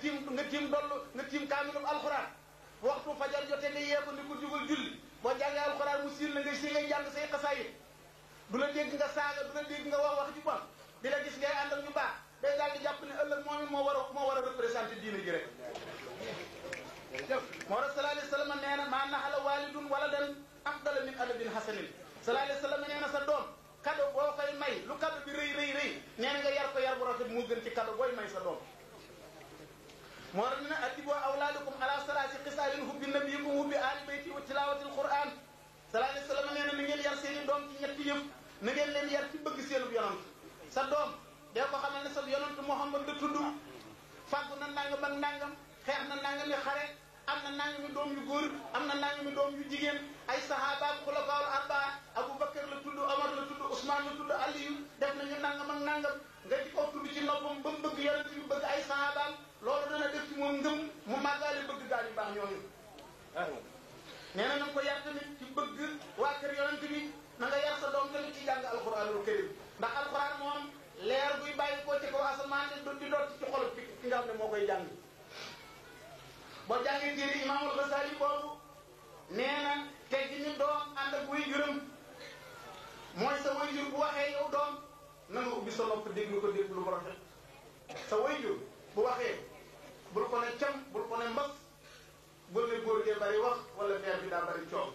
tiim dollu nga tiim kaamilum alxuraan waxtu fajar jotee nga yee ko ni ko jugal julli boo jàngee alxuraan mu siin la ngay si ngay jàng say xasaayit du la dégg nga saaga du la dégg nga wax ji bon di la gis ngay ànd ak ñu baax day daal di jàpp ne ëllëg moom it moo war a représenté diine ji rek. moo tax sallallahu alayhi wa sallam nee na maa naxala walidun waladan afdala min adabin hasanin sallallahu alayhi wa sallam nee na sa doom cadeau boo koy may lu cadeau bi rëy nee na nga yar ko yar bu rafet moo gën ci cadeau booy may sa doom. moo tax ne addibu awlaadakum ala salaasi xisaalin hubbi nabiyikum hubbi aali bayti wa tilaawatil qur'an sallallahu alayhi wa sallam nee na na ngeen yar seen i doom ci ñetti yëf na ngeen leen yar ci bëgg seenub yonant sa doom dee ko xamal ne sa yonant Muhammad la tudd fàggu na nangam ak nangam xeex na nangami xare am na nangami doom yu góor am na nangami doom yu jigéen ay sahaaba xulafaul arbaa Abubakar la tudd Omar la tudd Ousmane la tudd Aliyu def nañu nangam ak nangam nga di ko tudd ci noppam ba mu bëgg yonent bi bëgg ay sahabaam loolu dana def ci moom ngëm mu màggaale bëgg gaa yu baax ñooñu. nee na nga ko yar tamit ci bëgg waa kër yonent bi na nga yar sa doom tamit ci jàng alquranul karim ndax alquran moom leer buy bàyyi koo ci kaw asamaan di doot ci xol ki nga xam ne moo koy jàng. boo jàngee téere Imaamul Xasaali boobu nee na teggi ni doom ànd ak waajuram mooy sa waajur bu waxee yow doom na nga ubbi sa nopp déglu ko déglu bu rafet sa waajur bu waxee bul ko ne cam bul ko ne mbas bul ne góor gee bari wax wala meer bi daa bari coow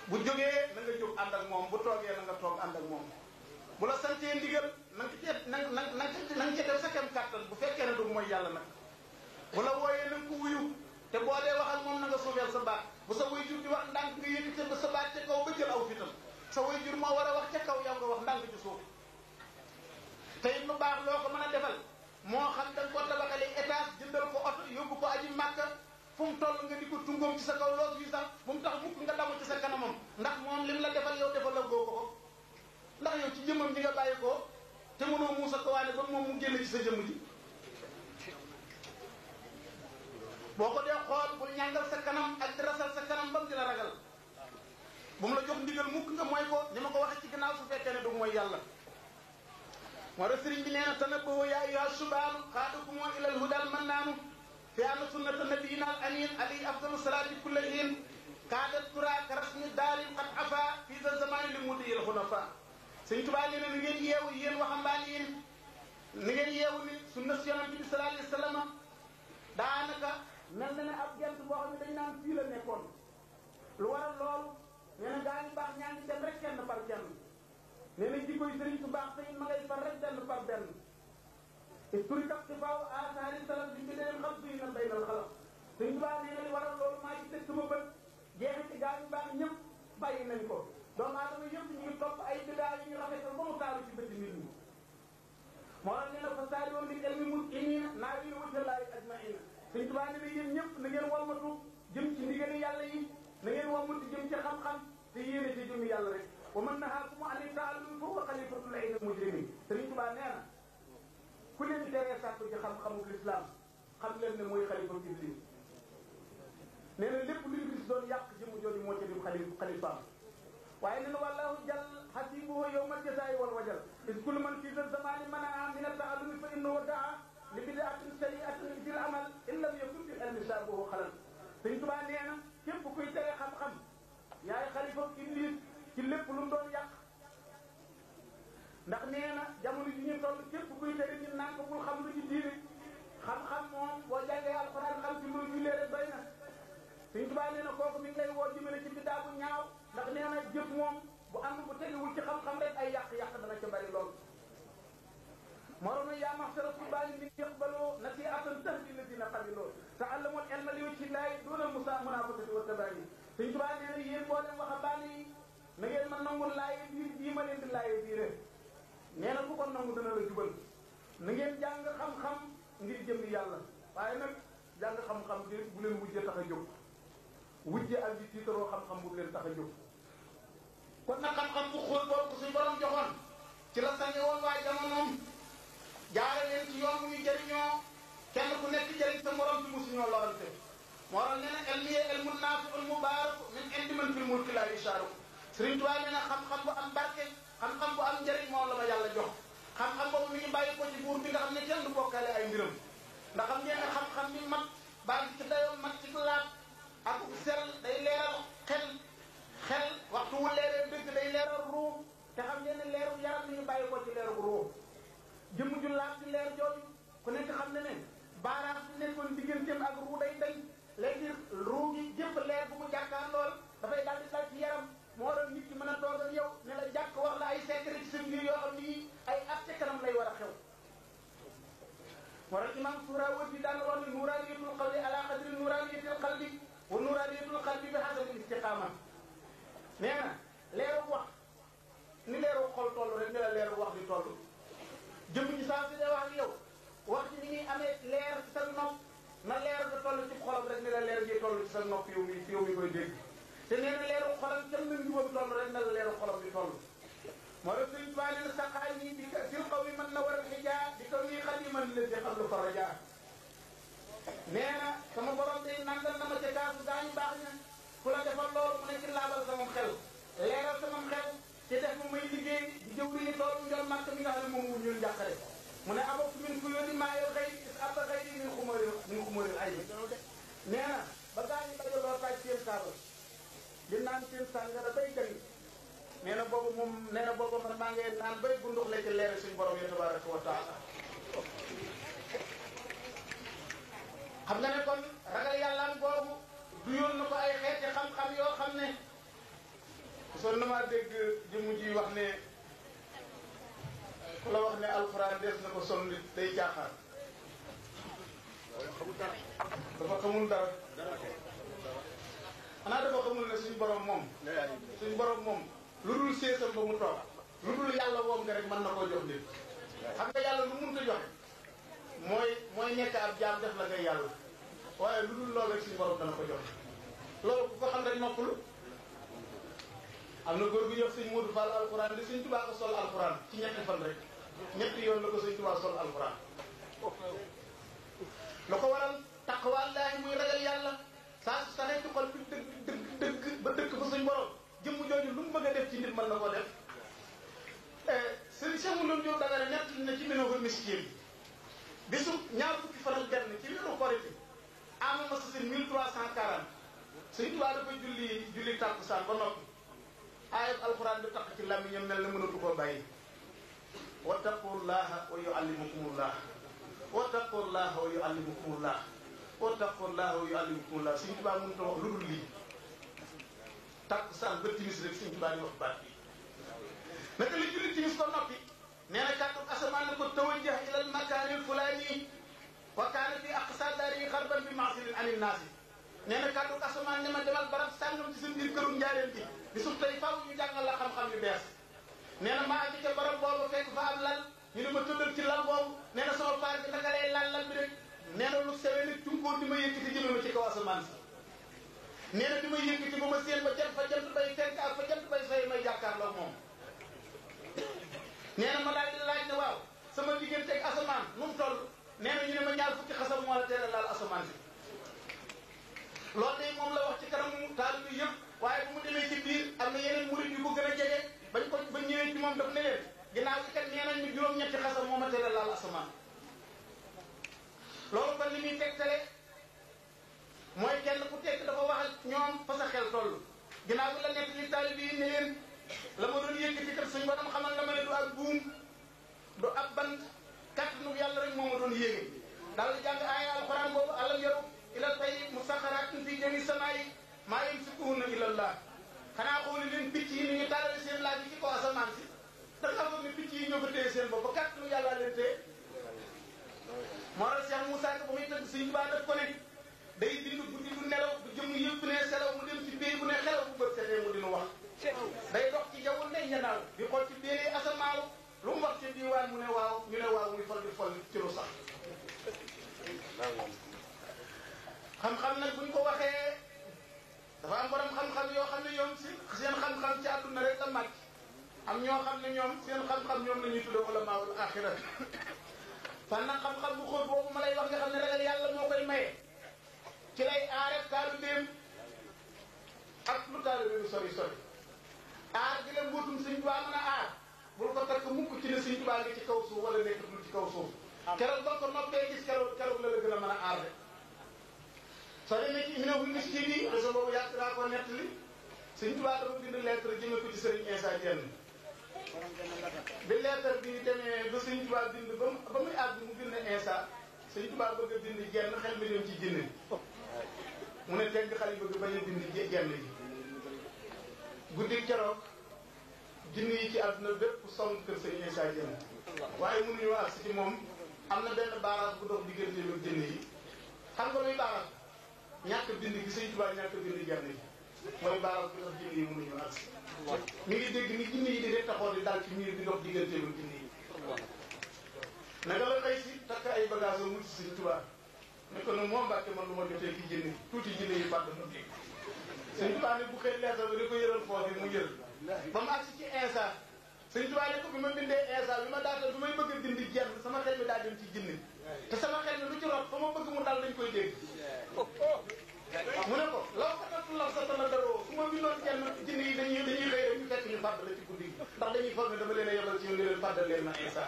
bu jógee na nga jóg ànd ak moom bu toogee na nga toog ànd ak moom bu la santee ndigal na nga ca def sa kem kàttan bu fekkee ne du mooy yàlla nag bu la wooyee na nga ko wuyu te boo dee wax ak moom na nga suufeel sa baat bu sa waajur di wax ndànk nga yëkkate ba sa baat ca kaw ba jël aw fitam sa waajur moo war a wax ca kaw yow nga wax ndànk ci suuf te it lu baax loo ko mën a defal moo xam da nga ko tabaxale étage jëndal ko oto yóbbu ko aji màkka fu mu toll nga di ko tungoom ci sa kaw loos yi sax bu mu tax mukk nga damu ci sa kanamam ndax moom lim la defal yow defal la goo ko ndax yow ci jëmmam ji nga bàyyi ko te mënoo muusa ko waane ba moom mu génn ci sa jëmm ji boo ko dee xool bul ñàngal sa kanam ak di rasal sa kanam ba mu di la ragal bu mu la jox ndigal mukk nga mooy ko ni ma ko waxee ci gannaaw su fekkee ne du mooy yàlla moo tax sëriñ bi nee na tanabbahu yaa ayyuha subaanu xaadakumu ilal hudal mannaanu fi anna sunnata nabiyina al amin alayhi afdalu salaati kulla hiin kaadat tura ka rasmi daarin qad afa fi za zamani li mudiyil xunafa sëñ Tuubaa nee na ni ngeen yeewu yéen waxambaane yéen ni ngeen yeewu ni sunna si yonent bi sallallahu alayhi wa sallam daanaka mel na ne ab gent boo xam ne dañu naan fii la nekkoon lu waral loolu nee na gaa ñu baax ñaa ngi dem rek kenn par kenn nee na jikko yi sëriñ su baax te ma ngay far rek benn par benn isturi kap si faaw asaari salam di bi leen xam suy na baynal xalaf sëriñ baax nee na li waral loolu maa ngi teg sama bët jeexi ci gaa ñu baax ñëpp bàyyi nañ ko doomu aadama yëpp ñu ngi topp ay bidaa yu ñu rafetal ba mu taaru ci bëti nit ñi moo tax nee na fa saari woon li elmi mul inina naa wi wajalaay ajmaina sëriñ Tuubaa ne yéen ñëpp na ngeen walmatu jëm ci ndigali yàlla yi na ngeen walmatu jëm ci xam-xam te yéene ci jëm yàlla rek wa man nahaakum ani taallum fa huwa xalifatul ayni mujrimin sëriñ Tuubaa nee na ku leen teree sàkku ci xam-xamu l'islam xam leen ne mooy xalifa iblis nee na lépp lu iblis doon yàq jëmu jooju moo ca dim xalifaam waaye nee na wallahu jal hasibuhu yawma jasaa'i wal wajal is kullu man fi zamani manaa min at-ta'allumi fa innahu daa li bid'atin sayyi'atin fil amal in lam yakun fil ilmi saabuhu xalal sëñ Tuubaa nee na képp kuy tere xam-xam yaay xalifa iblis ci lépp lu mu doon yàq ndax nee na jamono ji ñu toll képp kuy tere ñu naan ko bul xam lu ci diine xam-xam moom boo jàngee alxuraan xam ci lu jullee rek doy na sëñ Tuubaa nee na kooku mi ngi lay woo jëmale ci biddaa bu ñaaw ndax nee na jëf moom bu am bu tegiwul ci xam-xam rek ay yàq-yàq dana ca bari lool moo na yaa maxsara subaani min yaqbalu nasi'atan tahdi alladina qabilu ta'allamu al-ilma li wajhi llahi duna munafasati wa tabaani sëñ Tuubaa nee na yéen boo leen waxambaane yi na ngeen ma nangul laaye biir bii ma leen di laaye biire nee na ku ko nangu dana la jubal na ngeen jàng xam-xam ngir jëm yàlla waaye nag jàng xam-xam bi bu leen wujje tax a jóg wujje ak di tiitaroo xam-xam bu leen tax a jóg kon nag xam-xam bu xóot boobu suñu borom joxoon ci la sañe woon waaye jamonoom jaare leen ci yoon bu ñu jëriñoo kenn ku nekk jëriñ sa morom ci musuñoo lorante moo tax nee na elmiye elmun naafi'un mubaarak min indi man fil mulki laa yushaarik Sëriñ Tuubaa nee na xam-xam bu am barke xam-xam bu am njëriñ moom la ma yàlla jox xam-xam boobu mi ngi bàyyi ko ci buur bi nga xam ne kenn du bokkaale ay mbiram ndax xam ngeen ne xam-xam bi mat baa ngi ci dayoo mat ci laab ak sell day leeral xel waxtu wu leeree dëgg day leeral ruux te xam ngeen ne leeru yaram ni ñu bàyyi ko ci leeru ruux jëmm ju laab ci leer jooju ku nekk xam ne ne baaraam bi nekkoon digganteem ak ruux day dañ léegi ruux gi jëpp leer bu mu jàkkaar lool dafay daal di dal ci yaram moo waral nit ki mën a toog ak yow ne la jàkk wax la ay secret ci sa mbir yoo xam ni ay at ca kanam lay war a xew moo tax imam Suhrawardi daan wax ne nuuraaniyatul qalbi ala qadri nuuraaniyatil qalbi wa nuuraaniyatul qalbi bi hasabil istiqaama nee na leeru wax ni leeru xol toll rek ni la leeru wax di toll jëmm ji saa si dee wax ak yow wax ci ni muy amee leer ci sa nopp na leer nga toll ci xolam rek ni la leer gi toll ci sa nopp yow mi koy dégg te nee na leeru xolam kenn na njubam toll rek na la leeru xolam di toll moo tax sëñ Tuubaa nee na saqaay nii bi fil qawmi man na war a xijaa di kaw nii xadiman la si xam lu faraja nee na sama borom day nangal na ma ca kaasu gaañu baax ña ku la defal loolu mu ne ci laabal sama xel leeral sama xel te def ma may liggéey di jëw li toolu njol màkk mi nga xam ne moom wu ñun njàqare mu ne abok min ku yónni maa yor xëy abba xëy di min xumaril ay nee na ba gaañu dajaloo taaj seen kaabal di naan seen sàngara bay gani nee na boobu man maa ngi naan bay bundux la ci leer suñu borom yi tabaraka wa taala xam nga ne kon ragal yàllaam boobu du yoon na ko ay xeeti xam-xam yoo xam ne son na maa dégg jëmm ji wax ne ku la wax ne alxuraan des na ko son nit day jaaxaar dafa xamul dara xanaa dafa xamul ne suñu borom moom lu dul séesam ba mu toog lu dul yàlla woom nga rek mën na koo jox nit xam nga yàlla lu mënta joxe mooy nekk ab jaam def la ngay yàlla waaye lu dul loolu rek suñu borom dana ko joxe loolu ku ko xam rek noppalu am na góor gu ñëw sëñ Modou Fall alxuraan di sëñ Tuubaa ko sol alxuraan ci ñetti fan rek ñetti yoon la ko sëñ Tuubaa sol alxuraan la ko waral taqwallaahi muy ragal yàlla saa su saxee ci xol bi dëgg ba dëkk fa suñ borom jëmm jooju lu mu bëgg a def ci nit mën na koo def sëñ Cheikh Moulou Diop Dagana nett na ci Minahul Miskin bisu ñaar fukki fan ak benn ci weeru Korite ama ma sa seen 1340 sëñ Tuubaa dafa julli tàkkusaan ba noppi ayat alquran bi tax ci làmmiñam mel na mënatu koo bàyyi wattaqullaha wa yuallimukumullah wattaqullaha wa yuallimukumullah wattaqullaha wa yuallimukumullah sëñ Tuubaa mënut a wax lu dul lii tàkkusaan ba timis rek sëñ Tuubaa di wax baat bi naka la julli timis ko noppi nee na kàddu asamaan ne ko tawajjah ilal makaanil fulaani wa kaana fi aqsa daari xarban bi maasirin anin naasi nee na kàddu asamaan ne ma demal barab sàngam ci seen biir kërum njaareen bi di suuf tey faw ñu jàngal la xam-xam yu bees nee na maa ngi ca barab boobu fekk fa am lal ñu ne ma tëddal ci lal boobu nee na sama faar bi naka lay lal bi rek nee na lu sewee ne tunkóor di ma yëkkati jëme ma ci kaw asamaan si nee na di ma yëkkati ba ma seen ba jant fa jant bay fenk ak fa jant bay soy may jàkkaarloo moom nee na ma daal di laaj ne waaw sama diggante ak asamaan nu mu toll nee na ñu ne ma ñaar fukki xasam moo la tere laal asamaan si loolu de moom la wax ci kanamu taalibe bi yëpp waaye bu mu demee ci biir am na yeneen murid yu ko gën a jege ba ñëwee ci moom daf ne leen ginnaaw ci kat nee nañ ñu juróom-ñetti xasam moo ma tere laal asamaan loolu kon li muy tegtale mooy kenn ku tekk dafa wax ak ñoom fa sa xel toll ginnaaw bi la nekk li taalibe yi ne leen la ma doon yëkkati kat suñu borom xamal na ma ne du ak buum du ab bant kàttanu yàlla rek moo ma doon yéege daal di jàng aaya alxuraan boobu alam yaru ilal tayri musaxaraatin fi jami samaa'i maa yumsikuhunna illallah xanaa xooli leen picc yi ni ñu tàllale seen laaj yi ci kaw asamaan si da nga foog ne picc yi ñoo ko téye seen bopp ba kàttanu yàlla leen téye moo tax Cheikh Moussa Ka ba muy tëgg Sëñ Tuubaa daf ko ne day bind guddi du nelaw du jëm yëpp ne selaw mu dem ci béy bu ne xelaw bu bët setee mu dinu wax day dox ci jaww ne ñanaaw di xool ci béy asamaalu lu mu wax ci diwaan mu ne waaw ñu ne waaw muy fol di fol ci lu sax xam-xam nag buñ ko waxee dafa am borom xam-xam yoo xam ne ñoom seen xam-xam ci àdduna rek la màcc am ñoo xam ne ñoom seen xam-xam ñoom la ñuy tuddee ulamaawul axira fan nag xam-xam bu xóot boobu ma lay wax nga xam ne ragal yàlla moo koy maye ci lay aare taalibeem ak lu taalibe bi sori sori aar gi la mbootum Sëñ Tuubaa mën a aar bul ko takk mukk ci ne Sëñ Tuubaa ngi ci kaw suuf wala nekkatul ci kaw suuf keroog ba ko noppee gis keroog la la gën a mën a aar de soo demee ci Minahul Miskin yi réseau boobu yàgg naa ko nettali Sëñ Tuubaa dafa bind lettre jëme ko ci Sëriñ Insa Diène bi lettre bi demee ba Sëñ Tuubaa bind ba muy àgg mu bind Insa Sëñ Tuubaa bëgg a bind genn xel mi dem ci jinne mu ne tegg xale bëgg bañ a bind genn yi guddi keroog jinne yi ci àdduna bépp song kër Sëriñ Insa Diène waaye mënuñoo agsi ci moom am na benn baaraas bu dox diggante ak jinne yi xam nga luy baaraas ñàkk bind gi Sëñ Tuubaa ñàkk bind genn yi mooy baaraas bu dox jinne yi mënuñoo agsi mi ngi dégg ni jinne yi di rek taxaw di dal ci miir di dox diggante ak jinne yi naka la xëy si takk ay bagage am wut si Sëñ Tuubaa ne ko nag moo Mbàkke man lu ma jotee ci jinne tuuti jinne yi fàdd mu dégg Sëñ Tuubaa ne bu xëy leetar bi da ko yëral foofu mu yël ba mu agsi ci Insa Sëñ Tuubaa ne ko bi ma bindee Insa bi ma daata bi may bëgg a bind jenn sama xel mi daa dem ci jinne te sama xel mi lu ci rot fa ma bëgg mu dal dañ koy dégg mu ne ko law katatu la sa tana daroo su ma bindoon jenn jinne yi dañuy xëy rek ñu fekk ñu fàdd la ci guddi gi ndax dañuy foog ne dama leen a yebal ci yow li leen fàddal leen ma Insa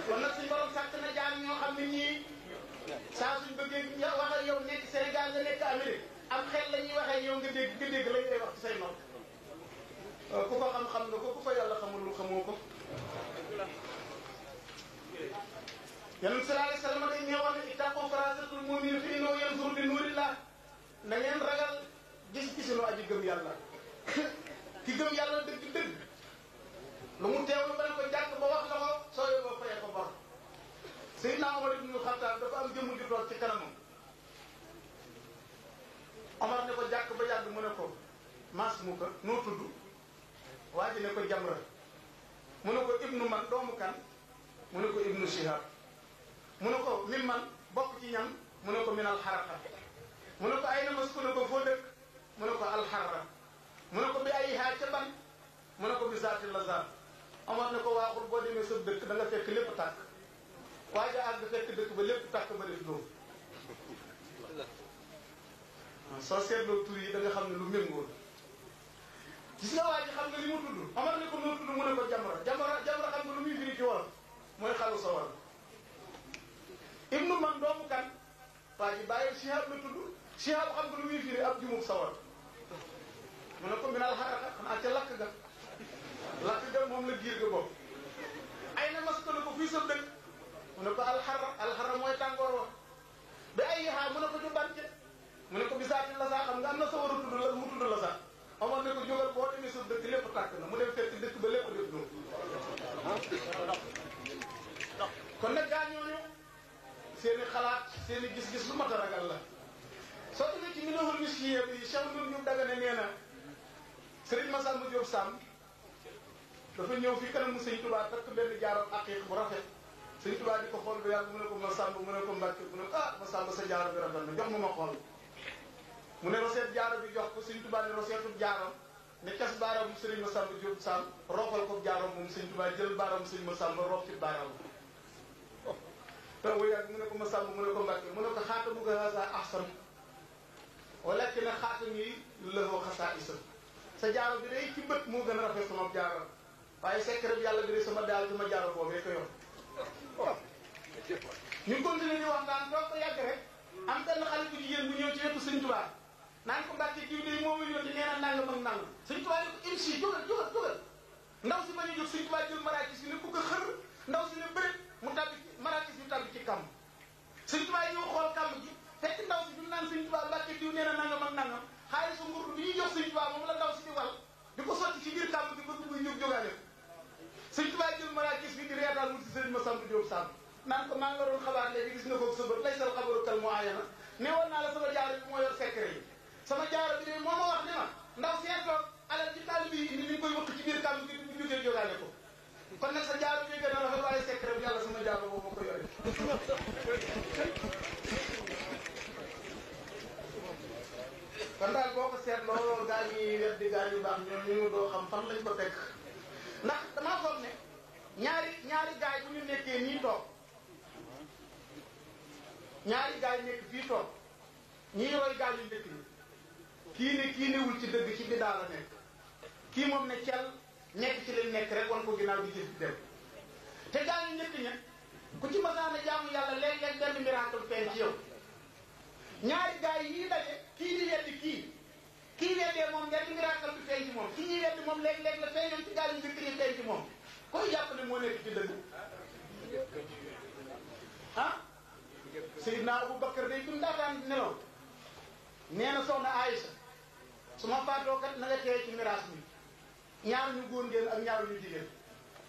kon nag suñ borom sàkk na jaam ñoo xam ne ñii saa suñ bëggee wax ak yow nekk Sénégal nga nekk Amérique am xel la ñuy waxee yow nga dégg lañ lay wax ci say nopp ku ko xam-xam nga ko ku ko yàlla xamul xamoo ko Yonent sallallahu alayhi wa sallam day ñëwoon ne ittaqu farasatul mu'min fa innahu yanzuru bi nuurillah na ngeen ragal gis-gisinu aji gëm yàlla ki gëm yàlla dëgg-dëgg lu mu teewlu ba ne ko jàkk ba wax la ko soo yóbboo fayee ko bor Seydina Omar ibn Khattab dafa am jëmm ju toog ci kanamam Omar ne ko jàkk ba yàgg mu ne ko mas mu ko noo tudd waa ji ne ko Jamra mu ne ko ibnu man doomu kan mu ne ko ibnu Shihab mu ne ko min man bokk ci ñam mu ne ko min alxaraqa mu ne ko ay na mas ku ne ko foo dëkk mu ne ko alxarra mu ne ko bi ay haa ca ban mu ne ko bi zaati la zaat Omar ne ko waaxul boo demee sa dëkk da nga fekk lépp tàkk waa ja àgg fekk dëkk ba lépp tàkk ba def dóom soo seetloo tur yi da nga xam ne lu méngóo gis nga waa ji xam nga li mu tudd Omar ne ko noo tudd mu ne ko Jamra xam nga lu muy firi ci wolof mooy xalu sawar ibnu man doomu kan waa ji bàyyi Shihab la tudd Shihab xam nga lu muy firi ab jumub sawar mu ne ko minal xaraka xanaa ca lakk ga moom la giir ga bopp ay na mas ko ne ko fii sa dëkk mu ne ko alxarra mooy tàngoor wax ba ay yaxaa mu ne ko ju bance mu ne ko bisaati la saa xam nga am na sawar a tudd la mu tudd la sax Omar ne ko jógal boo demee sa dëkk lépp tàkk na mu dem fekk dëkk ba lépp def noonu kon nag gaa ñooñu seeni xalaat seeni gis-gis lu mat a ragal la soo demee ci Minahul Miskin bi Cheikh Ndour ñu Dagana nee na Serigne Massamba Diop Sam dafa ñëw fi kanamu Sëñ Tuubaa takk benn jaaram aqiiq bu rafet Sëñ Tuubaa di ko xool ba yàgg mu ne ko Massamba mu ne ko Mbàkke mu ne ko Massamba sa jaaro bi rafet na jox ma xool mu ne roseet jaaro bi jox ko Sëñ Tuubaa ne roseetu jaaram ne cas baaraamu Serigne Massamba Diop Sam roofal ko jaaram moom Sëñ Tuubaa jël baaraamu Sëñ Massamba roof ci baaraam te yàgg mu ne ko Massamba mu ne ko Mbàkke mu ne ko xaata bu ko haasa ahsan walakin xaatam yi lahu xasaa'is sa jaaro bi day ci bët moo gën a rafet sama jaaro waaye secret bi yàlla bi de sama daal sama jaaro boobu rek ko yor ñu continuer di waxtaan toog ko yàgg rek am benn xale bu jigéen bu ñëw ci wetu Sëñ Tuubaa naan ko Mbàkke jiw de moo ma yónni nee na nangam ak nangam Sëñ Tuubaa ne ko imsi jógal ndaw si bañ a jóg Sëñ Tuubaa jël maraakis bi ne ku ko xër ndaw si ne bëri mu tàbbi maraakis bi tàbbi ci kàmb Sëñ Tuubaa ñëw xool kàmb gi fekk ndaw si bi mu naan Sëñ Tuubaa Mbàkke diw nee na nangam ak nangam xaalis su nguur bi ñuy jox Sëñ Tuubaa moom la ndaw si di wal di ko sotti ci biir kàmb gi bëgg muy jógaale ko Sëñ Tuubaa jël maraakis bi di reetaan wut si Sëriñ Massamba Diop Sam naan ko maa ngi la doon xabaar léegi gis nga ko sa bët lay sal xabaru kal moo ayana ne woon naa la sama jaaro bi moo yor secret yi sama jaaro bi de moo ma wax ne ma ndaw seen toog alal ci taalibe yi indi ñu koy wëkk ci biir kàmb gi bu jógee jógaale ko kon nag sa jaaro bi gën a rafet waaye secret bi yàlla sama jaaro boobu moo ko yore kon daal boo ko seetloo loolu gaa ñi weddi gaa ñu baax ñoom ñu doo xam fan lañ ko teg ndax damaa foog ne ñaari gaay bu ñu nekkee nii toog ñaari gaay nekk fii toog ñii roy gaay yu njëkk ñi kii newul ci dëgg ci bidaa la nekk kii moom ne cel nekk ci leen nekk rek wan ko ginnaaw di gis di dem te gaa ñu njëkk ña ku ci masaana jaamu yàlla léeg-léeg benn miracle feeñ ci yow ñaari gaa yi yii daje kii di weddi kii weddee moom benn miracle bi feeñ ci moom ki ñuy weddi moom léeg-léeg la feeñoon ci gaa ñu njëkk ñi feeñ ci moom koy jàpp ne moo nekk ci dëgg ah Seydina Abu Bakar day dund daataan nelaw nee na soxna Aïcha su ma faatoo kat na nga teye ci miraas mi ñaar ñu góor ngeen ak ñaar ñu jigéen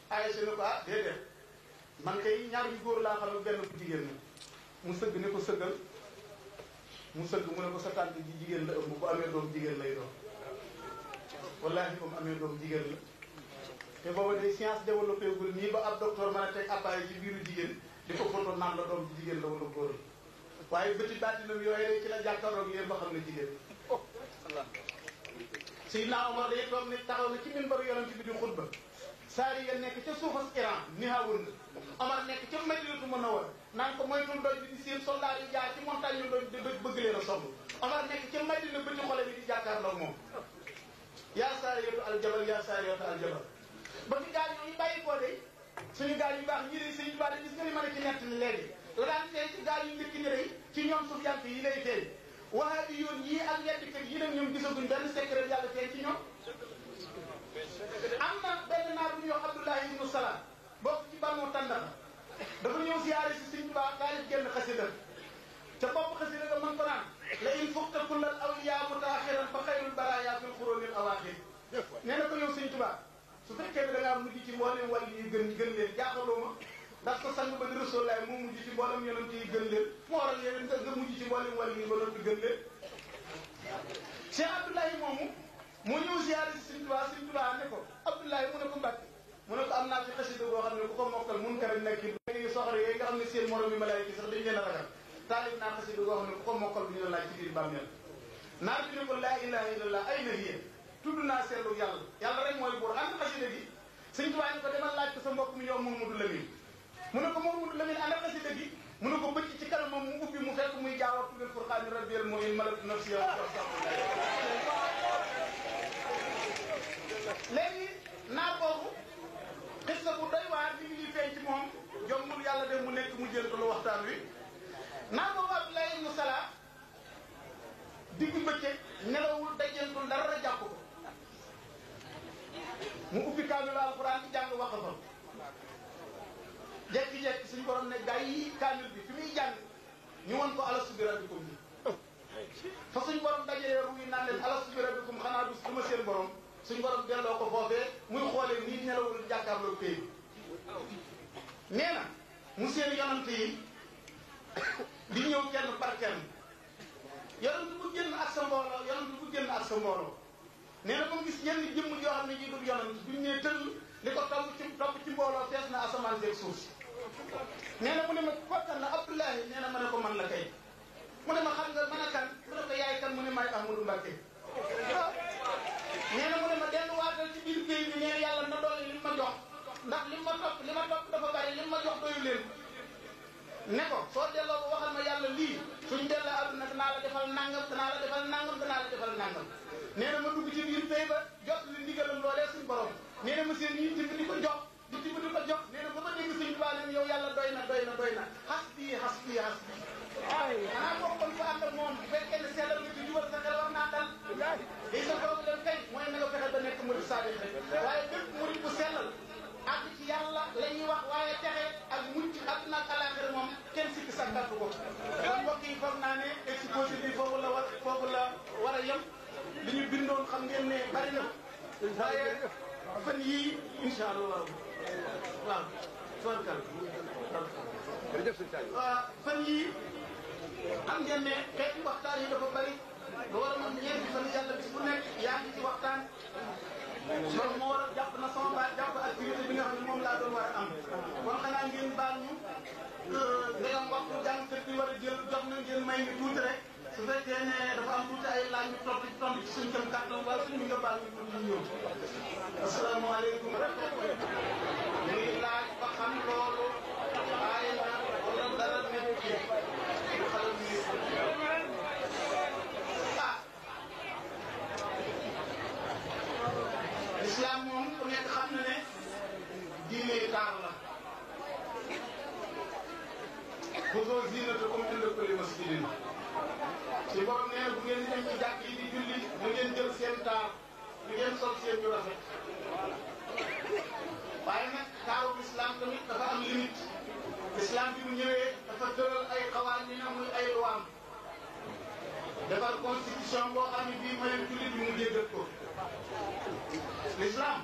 Aïcha ne ko ah déedéet man kay ñaar ñu góor laa xam ne benn ku jigéen ñi mu sëgg ne ko sëggal mu sëgg mu ne ko sa tànk ji jigéen la ëmb bu amee doom jigéen lay doon wallahi comme amee doom jigéen la te booba day science développé gul nii ba ab docteur mën a teg appareil ci biiru jigéen di ko photo naan la doom ji jigéen la wala góor la waaye bëti baatinam yooyu rek ci la jàkkaarloog yéen ba xam ne jigéen Seydina Omar day toog ne taxaw na ci minbaru yonent bi di xutba saari ya nekk ca suufas Iran ni hawun Omar nekk ca Madinatu Munawwara naan ko moytul doj bi di seen soldat yi jaar ci montagne yu doj bëgg leen a song Omar nekk ca Madina bëti xole bi di jàkkaarloog moom yaa saariyatu aljabal yaa saariyatu aljabal ba fi gaal yooyu bàyyi koo de suñu gaal yu baax ñi de Sëñ Tuubaa de gis nga li mën a ci nett ni léegi la daan feeñ ci gaal yu njëkk ñi rey ci ñoom suuf yànk yi lay feeñ wahabi yoon yii ak weddikat yi nag ñoom gisaguñ benn secret yàlla feeñ ci ñoom am na benn naar bu ñuy wax Abdullahi ibnu Salaam bokk ci Banu Tandaka dafa ñëw siyaare si Sëñ Tuubaa taalif genn xasida ca bopp xasida ga mën ko naan la in fuqta kullal awliya mutaaxiran fa xayrul baraaya fil xuróonil awaaxir nee na ko yow Sëñ Tuubaa su fekkee ne da ngaa mujj ci mboolem wàll yi gën leen jaaxaloo ma ndax ko sang ba di Rasulullaah moo mujj ci mboolem yonent yi gën leen moo waral yow nga mujj ci mboolem wàll yi ba noppi gën leen Cheikh Abdoulahi moomu moo ñëw ziyaare si Sëñ Tuubaa ne ko Abdoulahi mu ne ko Mbàkke mu ne ko am naa ci xasida boo xam ne ku ko mokkal mun kara nekk yi soxor yooyu nga xam ne seen morom yi malaayika yi sax dañu leen a ragal taalif naa xasida boo xam ne ku ko mokkal bu ñu la laaj ci biir bàmmeel naar bi ne ko laa ilaha illallah ay na hiya tudd naa seetlu yàlla rek mooy buur ànd xasida gi Sëñ Tuubaa ni ko demal laaj ko sa mbokk mi yow Mamadou Lamine mu ne ko Mamadou Lamine ànd xasida gi mu ne ko bëcc ci kanamam mu ubbi mu fekk muy jaawar tuddal furqaani rabbiyal mu'in malak nafsi léegi naar boobu xissa bu doy waar bi ngi feeñ ci moom jombul yàlla dem mu nekk mu jël ko lu waxtaan wi naar boobu Abdoulaye ibnu Salaam digg bëccëg nelawul dajentul dara jàpp ko mu ubbi kaamilu alxuraan ci jàng waqafam jekki-jekki suñu borom ne gaa yi kaamil bi fi muy jàng ñu won ko alastu bi rabbikum bi fa suñu borom dajalee ru yi naan leen alastu bi rabbikum xanaa du ma seen borom suñu borom delloo ko foofee muy xoolee nii nelawul jàkkaarloo pay nee na mu seen yonante yi di ñëw kenn par kenn yonante bu génn ak sa mbooloo yonante bu génn ak sa mbooloo nee na ba mu gis yenn jëmm yoo xam ne ji dul yonante buñ nee tëll li ko topp ci mbooloo fees na asamaan seeg suuf si nee na mu ne ma kokkan la Abdoulahi nee na ma ne ko man la kay mu ne ma xam nga mën a kan mu ne ko yaay kan mu ne maay Ahmadou Mbacké nee na mu ne ma delluwaatal ci biir pays bi nee yàlla na doole li ma jox ndax li ma topp dafa bari li ma jox doyu leen ne ko soo delloo waxal ma yàlla lii suñ delloo àdduna danaa la defal nangam danaa la defal nangam danaa la defal nangam nee na ma dugg ci biir pays ba jot li ndigalam loolee suñ borom nee na ma seen yi timb di ko jox di timb di ko jox nee na ba ma dégg Sëñ Tuubaa ne yow yàlla doy na xas bii xanaa bokkoon fa ànd ak moom bu fekkee ne seetal nga ci jubal sa xel war naa dal lii sa problème kay mooy na nga fexe ba nekk murid saadix rek waaye bépp murid bu sellal àgg ci yàlla la ñuy wax waaye texe ak mucc àdduna ak alaaxira moom kenn sikki sàkkatu ko kon mbokk yi foog naa ne exposé bi foofu la war a yem li ñu bindoon xam ngeen ne bari na waaye fan yii incha allah waaw sonkal fan yii xam ngeen ne xeeti waxtaan yi dafa bari ba war a moom ñeenti fan yàlla bis bu nekk yaa ngi ci waxtaan loolu moo war a jàpp na sama baat jàpp activité bi nga xam ne moom laa doon war a am kon xanaa ngeen baal ñu ndegam waxtu jàngkat bi war a jël jox na ngeen may ñu tuuti rek su fekkee ne dafa am tuuti ay laaj ñu tontu ci suñu jëm kàttan wala suñu nga baal ñu tuuti ñu ñëw asalaamaaleykum rek ñu ngi laaj ba xam loolu waaye na wala dara nekk ci ñu xalal ñu islam moom ku nekk xam na ne diine taar la xuzuu ziinatakum inda kulli masjidin ci borom nee na bu ngeen di dem ci jàkk yi di julli na ngeen jël seen taar di ngeen sol seen yu rafet waaye nag taaru islam tamit dafa am limite islam bi mu ñëwee dafa tëral ay xawaal yi muy ay luwaam defar constitution boo xam ne bii may jullit bi mu jéggat ko l'islam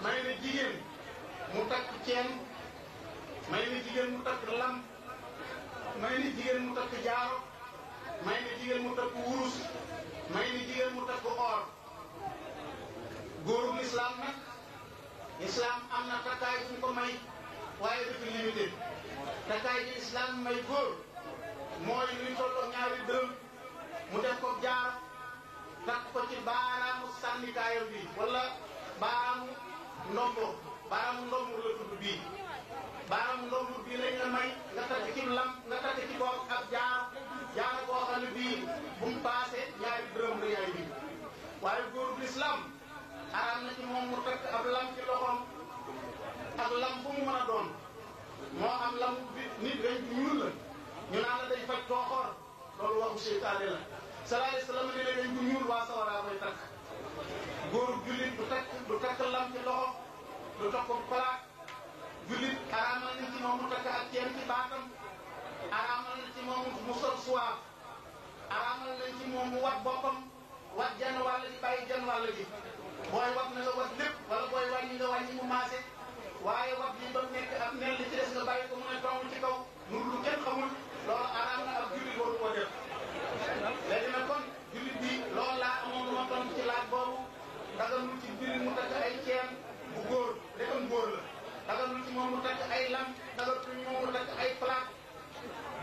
may na jigéen mu takk ceen may na jigéen mu takk lam may na jigéen mu takk jaaro may na jigéen mu takk wurus may na jigéen mu takk or góorum islam nag islam am na takkaay fu ko may waaye dafa limité takkaay bi islam may góor mooy luy tolloo ñaari dërëm mu def ko jaar takk ko ci baaraamu sànnikaayam bi wala baaraamu ndombo la tudd bii baaraamu ndombo bii lañ la may nga takk ci lam nga takk ci bopp ak jaar boo xam ne bii bu mu paase ñaari dërëm la yaay bi waaye góoru l'islam araam na ci moom mu takk ab lam ci loxoom ak lam bu mu mën a doon moo am lam bi nit dañ ñuul la ñu naan la dañ faj tooxoor loolu waxu seytaane la sallallahu alayhi wa sallam ne la dañ bu ñuul waa sawaraa koy takk góoru jullit du takk lam ci loxo du takk palaat jullit araamal nañ ci moom mu takk ak ceen ci baatam araamal nañ ci moom mu sol suwaaf araamal nañ ci moom mu wat boppam wat jenn wàll ji bàyyi jenn wàll ji booy wat na nga wat lépp wala booy wàññi nga wàññi mu maase waaye wat li ba nekk ak mel li ci des nga bàyyi ko mu ne dong ci kaw nur lu kenn xamul loolu araam na ab jullit waru koo def léegi nag kon jullit bi loolu laa amoon lu ma tontu ci laaj boobu daganul ci jullit mu takk ay ceen bu góor ndekam góor la daganul ci moom mu takk ay lam daganul ci moom mu takk ay palaat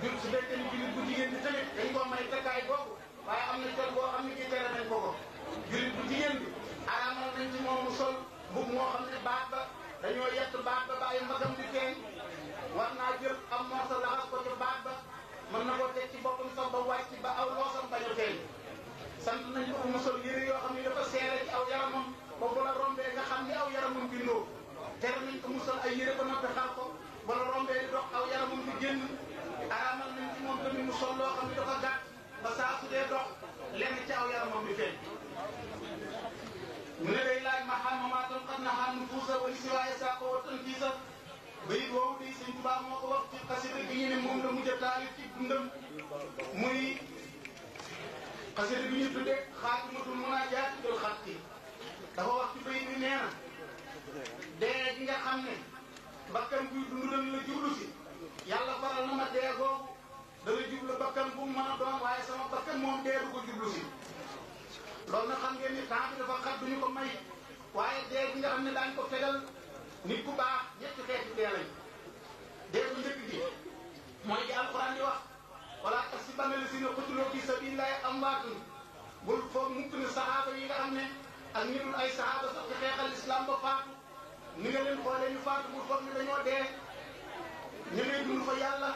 jul su fekkee ni jullit bu jigéen bi tamit dañ koo may takkaay boobu waaye am na col boo xam ne kii tere nañ ko ko jullit bu jigéen bi araamal nañ ci moom mu sol mbub moo xam ne baat ba dañoo yett baat ba bàyyi mbagam di feeñ war naa jël am morso laxas ko ci baat ba mën na koo teg ci boppam sax ba wàcc ba aw loosam bañ a feeñ sant nañ ko mu sol yére yoo xam ne dafa seere ci aw yaramam ba bu la rombee nga xam ni aw yaramam bindoo tere nañ ko mu sol ay yére ba noppi xar ko ba la rombee di dox aw yaramam di génn araamal nañ ci moom tamit mu sol loo xam ne dafa gàtt ba saa su dee dox lenn ci aw yaramam di feeñ mu ne day laaj ma xam mamaatam xam na xam nufuusa wali si waaye saako wa tanfiisa bayit woowu di Sëñ Tuubaa moo ko wax ci xasida bi ñu ne moom la mujj a taalif ci dundam muy xasida bi ñu tudde xaatimatul munaajaat bil xatti dafa wax ci bayit bi nee na dee gi nga xam ne bakkan buy dund dañ la jublu si yàlla faral na ma dee googu dana jublu bakkan bu mu mën a doon waaye sama bakkan moom dee du ko jublu si loolu nag xam ngeen ni temps bi dafa xat duñu ko may waaye dee gi nga xam ne daañu ko fegal nit ku baax ñetti xeeti dee lañ dee bu njëkk gi mooy gi alxuraan di wax wala tahsabanna llaziina qutiluu fii sabiilillaahi amwaatun bul foog mukk ne saxaaba yi nga xam ne ak ñi dul ay saxaaba sax ci xeexal islam ba faatu ni nga leen xoolee ñu faatu bul foog ne dañoo dee ñu ngay dund fa yàlla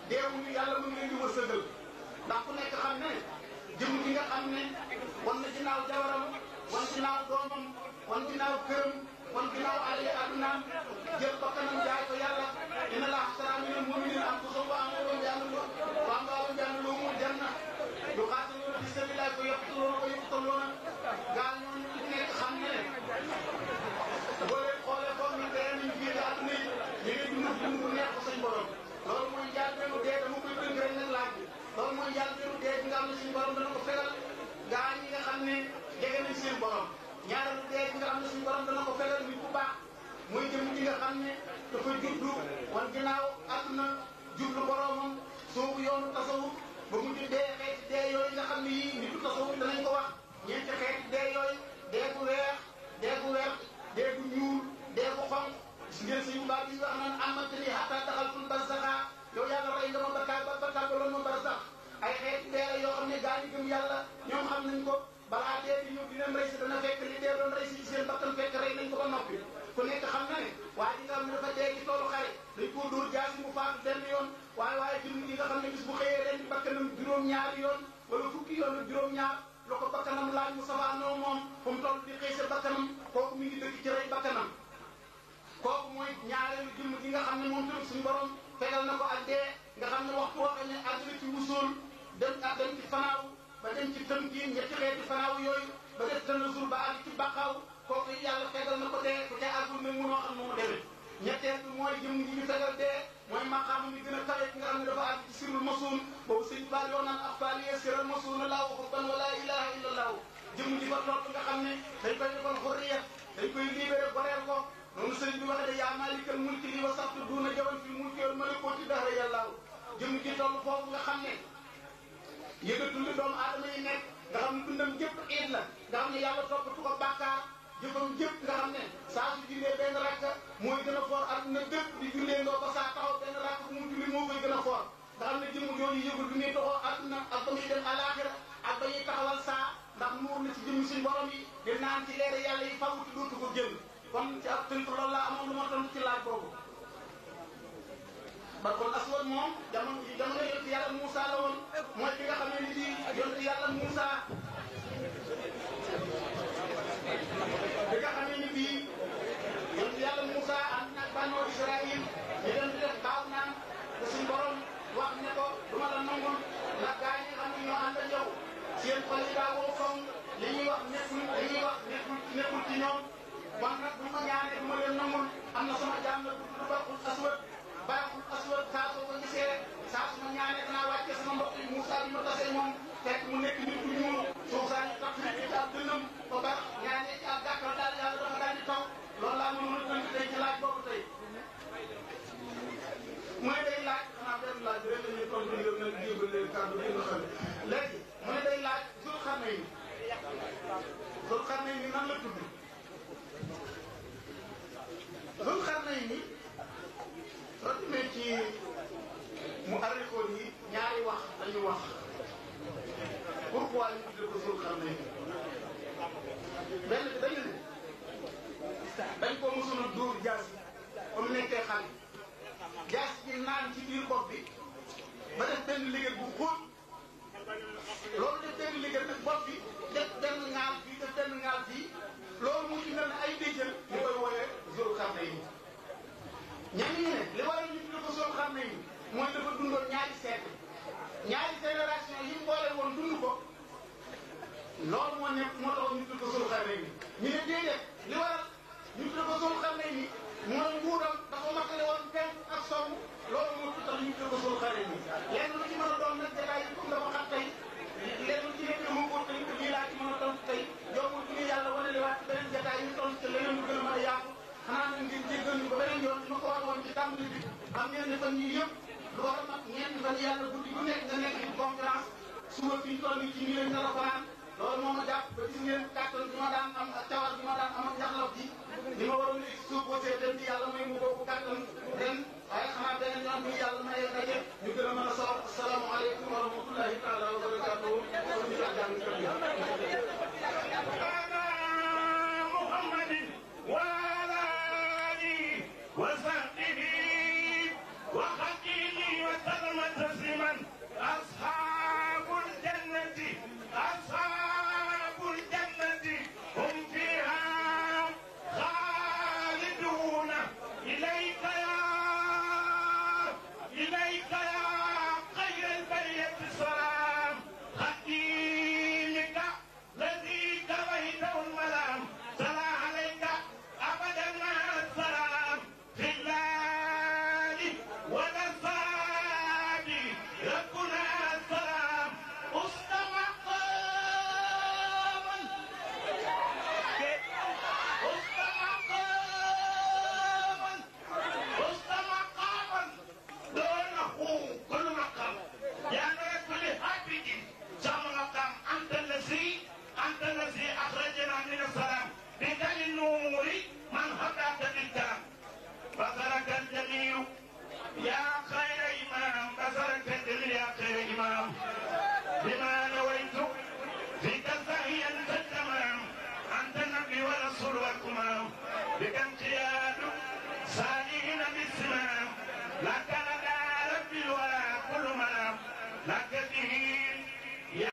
deewuñu yàlla mu ngi leen di wërsëgal ndax ku nekk xam ne jëm gi nga xam ne wan na ginnaaw jabaram wan ginnaaw doomam wan ginnaaw këram wan ginnaaw àll addunaam jël bakkanam jaay ko yàlla inna Allaaha ashtaraa minal mu'miniina anfusahum wa amwaalahum bi anna lahumul janna yuqaatiluuna fii sabiilillaahi fa yaqtuluuna wa yuqtaluuna gaal ñooñu ku nekk xam ne boo leen xoolee foog ñu dee nañ fii àdduna yi ñu ngi dund bu neex ko suñ borom loolu mooy njaal benn dee dama koy tënk rek nag laaj bi loolu mooy njaal benn dee bi nga xam ne suñu borom dana ko fegal gaa ñi nga xam ne jege nañ seen borom ñaareelu dee bi nga xam ne suñu borom dana ko fegal nit bu baax mooy jëm ji nga xam ne dafa juddu wan ginnaaw àdduna jublu boromam soobu yoonu tasawuf ba mujj dee xeeti dee yooyu nga xam ne yii nitu tasawuf danañ ko wax ñeenti xeeti dee yooyu dee bu weex dee bu weex dee bu ñuul dee bu xonq gis ngeen suñu baax bi wax naan amatani hatta daxaltul barzaxa yow yàlla rey nga ma ba tàggaloon ma barzax ay xeeti dee la yoo xam ne gaa ñi gëm yàlla ñoom xam nañ ko balaa dee di ñëw di leen rey si dana fekk li dee doon rey si seen bakkan fekk rey nañ ko ba noppi ku nekk xam na ne waaye di nga xam ne dafa dee ci toolu xare dañ koo dóor jaasi mu faatu benn yoon waaye jëmm gi nga xam ne bis bu xëyee ren di bakkanam juróom-ñaari yoon wala fukki yoon ak juróom-ñaar la ko bakkanam laaj mu safaanoo moom fu mu toll di xëy sa bakkanam kooku mi ngi dëkk ci rey bakkanam kooku mooy ñaareelu jëmm gi nga xam ne moom tamit suñu borom fegal na ko ak dee nga xam ne waxtu woo xam ne àgg na ci wusul dem ci fanaaw ba dem ci tëmkiin ñetti xeeti fanaaw yooyu ba def tanasul ba àgg ci baqaaw kooku yàlla fegal na ko dee ku ca àggul ne munoo xam nu mu demee ñetteel bi mooy jëm ji ñu fegal dee mooy maqaama mi gën a kawe ki nga xam ne dafa àgg ci sirul masuun boobu sëñ Ba yoo naan afaliye siral masuun laa waxu ban wala ilaha illa laahu jëm ji fa topp nga xam ne dañ koy defal xurriya dañ koy libéré goreel ko noonu sëñ bi waxee ne yaa maalikal mulki li wasaftu duuna jawan fi mulki wal malakooti dahra yàllaahu jëm ji toll foofu nga xam ne yëgatul li doomu aadama yi nekk nga xam ne dundam jëpp iid la nga xam ne yàlla toppatu ko bàkkaar jëfam jëpp nga xam ne saa su jullee benn rakka mooy gën a foor adduna bépp di jullee ngoo ko saa taxaw benn rakka bu mu julli moo koy gën a foor nga xam ne jëmm yooyu yëgul du muy toxoo adduna ak ba muy dem alaxira ak ba ñuy taxawal saa ndax nuur na ci jëmm suñu borom yi di naan ci leere yàlla yi fawuti dootu ko jël kon ci ab tënk loolu laa amoon lu ma tontu ci laaj boobu ba kon aswad moom jamono yonent yàlla Moussa la woon mooy ki nga xam ne ni bii yonent yàlla Moussa bi nga xam ne ni bii yonent yàlla Moussa ànd nag bànnoo Israël ñu dem di def baaw naan te suñ borom wax ne ko du ma la nangul ndax gaa ñi nga xam ne ñoo ànd ak yow seen xol yi daa woo foŋ li ñuy wax nekkul ci ñoom kon nag bu ma ñaanee du ma leen nangul am na sama jaam la bu tudd Barqul Aswad Barqul Aswad saa soo ko gisee rek saa su ma ñaanee danaa wàcce sama mbokk yi Moussa bi ma tasee moom fekk mu nekk nit ku ñuul suuf saa ñu tax nit ci ab dënnam ba baax ñaanee ci ab gàttal daal yàlla dafa daal di taw loolu laa mënoon a tënk tey ci laaj boobu tey mooy day laaj xanaa benn laaj bi rek la ñuy tontu yow nag jébal leen kàddu bi nga xam ne léegi mu ne day laaj Zulqarnayni nan la tudd Zulqarnayni soo demee ci mu arrikoon yi ñaari wax dañu wax pourquoi ñu tuddee ko Zulqarnayni benn bi dañu ne dañ ko mosoon a dóor jaas comme nekkee xale jaas ji naan ci biir bopp bi ba def benn liggéey bu xóot loolu def benn liggéey nag bopp bi def benn ŋaal fii def benn ŋaal fii loolu mu ci mel ne ay déjjën ñu koy wooyee Zulqarnayni ñenn ñi ne li waral ñu tuddee ko Zulqarnayni mooy dafa dundoon ñaari siècle ñaari génération yi mu boole woon dund ko loolu moo nekk moo tax ñu tuddee ko Zulqarnayni ñu ne déedéet li waral ñu tuddee ko Zulqarnayni mooy nguuram dafa matale woon penk ak sow loolu moo tax ñu tuddee ko Zulqarnayni lenn lu ci mën a doon nag jotaay yi comme dafa xam tey lenn lu ci nekk moo ko tënk lii laa ci mën a tontu tey yombul ci ni yàlla wane le waat ci beneen jotaay ñu tontu te leneen lu gën a mën a yaatu xanaa nag ngeen jéggal ñu ba beneen yoon ma ko wax woon ci tàmbali bi xam ngeen ne fan yii yëpp lu war a mat ñeenti fan yàlla guddi bu nekk nga nekk ci conférence suba fi ñu toll nii ci nii lañ nar a fanaan loolu moo ma jàpp ba gis ngeen kàttan bi ma daan am ak cawar bi ma daan am ak njaxlaf ji li ma waroon a exposé dem ci yàlla may mu boobu kàttan ren waaye xanaa beneen yoon bi yàlla may daje ñu gën a mën a sawar asalaamaaleykum wa rahmatullahi taala wa barakatuhu kon ñu tax jàng kër Muhammadin wa ala alihi wa sahbihi wa xalqihi wa sallama tasliman ashabul jannati ashabul jannati hum fiha khaliduna ilayka ya khayr al-bariyat salam khatimika ladhi kawaytahu al-malam sala alayka abadan ma salam fillahi wa nasabi rabbuna salam أنت الذي أخرجنا من الظلام بدم النور من هداك بالكلام بصرك الجميل يا خير إمام بصرك الجميل يا خير إمام بما نويت فيك الزهي أنت التمام أنت النبي والرسول والإمام بك انقياد